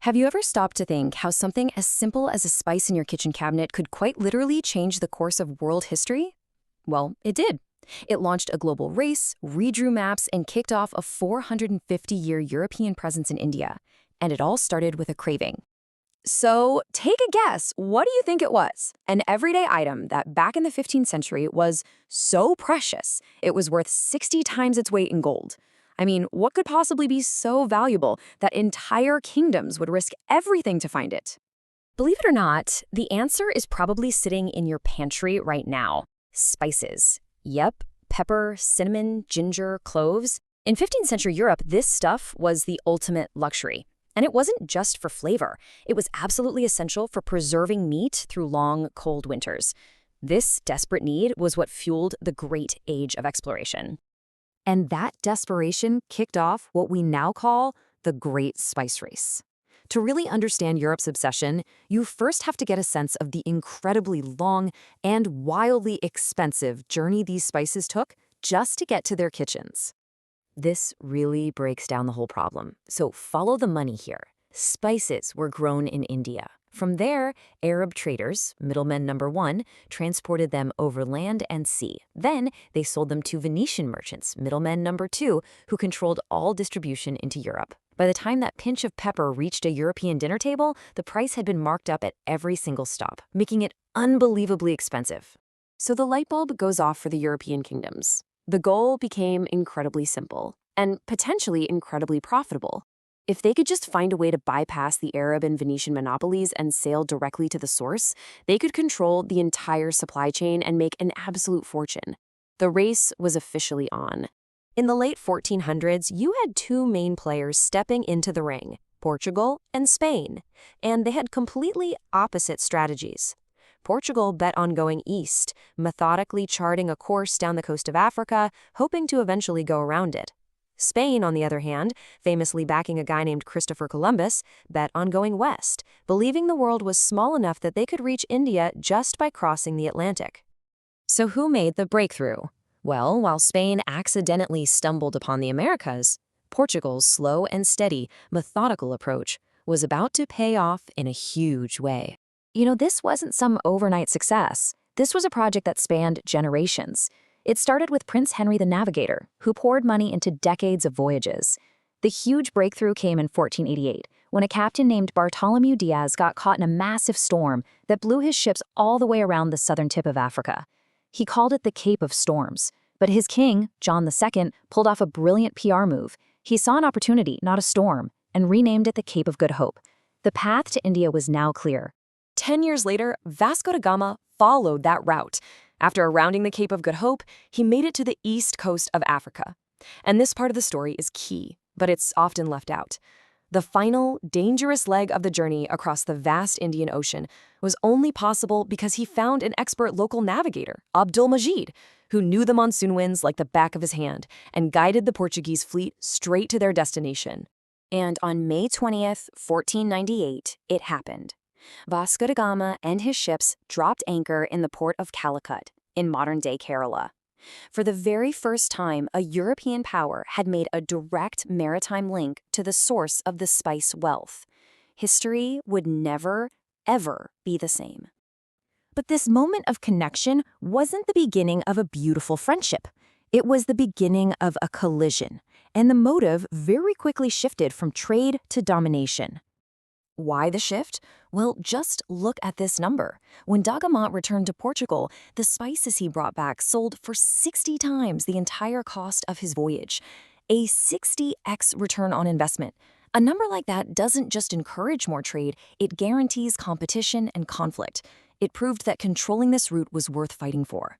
Have you ever stopped to think how something as simple as a spice in your kitchen cabinet could quite literally change the course of world history? Well, it did. It launched a global race, redrew maps, and kicked off a 450-year European presence in India. And it all started with a craving. So, take a guess. What do you think it was? An everyday item that back in the 15th century was so precious, it was worth 60 times its weight in gold. I mean, what could possibly be so valuable that entire kingdoms would risk everything to find it? Believe it or not, the answer is probably sitting in your pantry right now. Spices. Yep, pepper, cinnamon, ginger, cloves. In 15th century Europe, this stuff was the ultimate luxury. And it wasn't just for flavor. It was absolutely essential for preserving meat through long, cold winters. This desperate need was what fueled the Great Age of Exploration. And that desperation kicked off what we now call the Great Spice Race. To really understand Europe's obsession, you first have to get a sense of the incredibly long and wildly expensive journey these spices took just to get to their kitchens. This really breaks down the whole problem. So follow the money here. Spices were grown in India. From there, Arab traders, middleman number one, transported them over land and sea. Then they sold them to Venetian merchants, middleman number two, who controlled all distribution into Europe. By the time that pinch of pepper reached a European dinner table, the price had been marked up at every single stop, making it unbelievably expensive. So the light bulb goes off for the European kingdoms. The goal became incredibly simple and potentially incredibly profitable. If they could just find a way to bypass the Arab and Venetian monopolies and sail directly to the source, they could control the entire supply chain and make an absolute fortune. The race was officially on. In the late 1400s, you had two main players stepping into the ring, Portugal and Spain, and they had completely opposite strategies. Portugal bet on going east, methodically charting a course down the coast of Africa, hoping to eventually go around it. Spain, on the other hand, famously backing a guy named Christopher Columbus, bet on going west, believing the world was small enough that they could reach India just by crossing the Atlantic. So who made the breakthrough? Well, while Spain accidentally stumbled upon the Americas, Portugal's slow and steady, methodical approach was about to pay off in a huge way. This wasn't some overnight success. This was a project that spanned generations. It started with Prince Henry the Navigator, who poured money into decades of voyages. The huge breakthrough came in 1488, when a captain named Bartholomew Diaz got caught in a massive storm that blew his ships all the way around the southern tip of Africa. He called it the Cape of Storms. But his king, John II, pulled off a brilliant PR move. He saw an opportunity, not a storm, and renamed it the Cape of Good Hope. The path to India was now clear. 10 years later, Vasco da Gama followed that route. After rounding the Cape of Good Hope, he made it to the east coast of Africa. And this part of the story is key, but it's often left out. The final, dangerous leg of the journey across the vast Indian Ocean was only possible because he found an expert local navigator, Abdul Majid, who knew the monsoon winds like the back of his hand and guided the Portuguese fleet straight to their destination. And on May 20th, 1498, it happened. Vasco da Gama and his ships dropped anchor in the port of Calicut, in modern-day Kerala. For the very first time, a European power had made a direct maritime link to the source of the spice wealth. History would never, ever be the same. But this moment of connection wasn't the beginning of a beautiful friendship. It was the beginning of a collision, and the motive very quickly shifted from trade to domination. Why the shift? Well, just look at this number. When da Gama returned to Portugal, the spices he brought back sold for 60 times the entire cost of his voyage. A 60x return on investment. A number like that doesn't just encourage more trade, it guarantees competition and conflict. It proved that controlling this route was worth fighting for.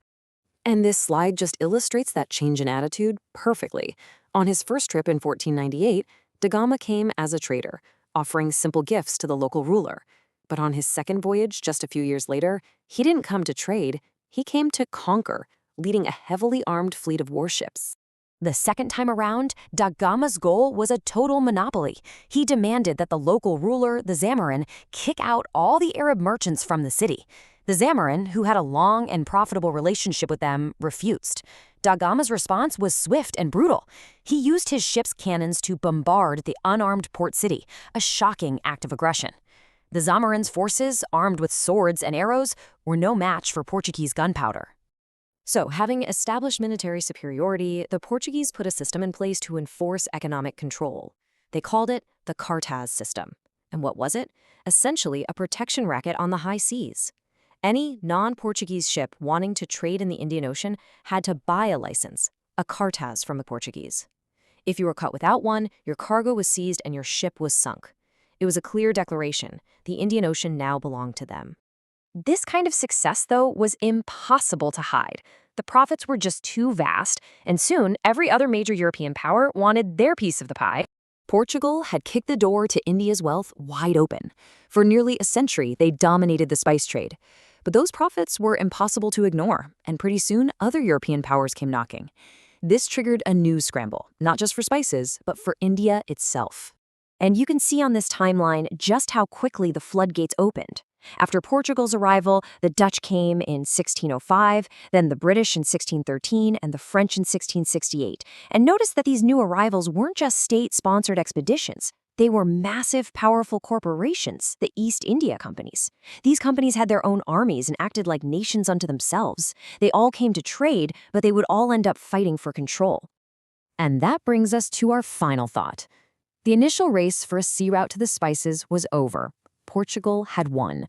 And this slide just illustrates that change in attitude perfectly. On his first trip in 1498, da Gama came as a trader, offering simple gifts to the local ruler. But on his second voyage, just a few years later, he didn't come to trade, he came to conquer, leading a heavily armed fleet of warships. The second time around, da Gama's goal was a total monopoly. He demanded that the local ruler, the Zamorin, kick out all the Arab merchants from the city. The Zamorin, who had a long and profitable relationship with them, refused. Da Gama's response was swift and brutal. He used his ship's cannons to bombard the unarmed port city, a shocking act of aggression. The Zamorin's forces, armed with swords and arrows, were no match for Portuguese gunpowder. So, having established military superiority, the Portuguese put a system in place to enforce economic control. They called it the Cartaz system. And what was it? Essentially a protection racket on the high seas. Any non-Portuguese ship wanting to trade in the Indian Ocean had to buy a license, a cartaz from the Portuguese. If you were caught without one, your cargo was seized and your ship was sunk. It was a clear declaration. The Indian Ocean now belonged to them. This kind of success, though, was impossible to hide. The profits were just too vast, and soon every other major European power wanted their piece of the pie. Portugal had kicked the door to India's wealth wide open. For nearly a century, they dominated the spice trade. But those profits were impossible to ignore, and pretty soon other European powers came knocking. This triggered a news scramble, not just for spices, but for India itself. And you can see on this timeline just how quickly the floodgates opened. After Portugal's arrival, the Dutch came in 1605, then the British in 1613, and the French in 1668. And notice that these new arrivals weren't just state-sponsored expeditions. They were massive, powerful corporations, the East India Companies. These companies had their own armies and acted like nations unto themselves. They all came to trade, but they would all end up fighting for control. And that brings us to our final thought. The initial race for a sea route to the spices was over. Portugal had won.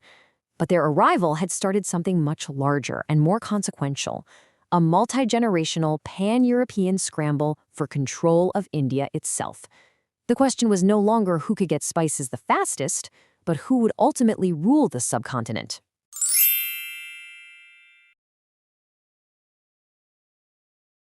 But their arrival had started something much larger and more consequential, a multi-generational pan-European scramble for control of India itself. The question was no longer who could get spices the fastest, but who would ultimately rule the subcontinent.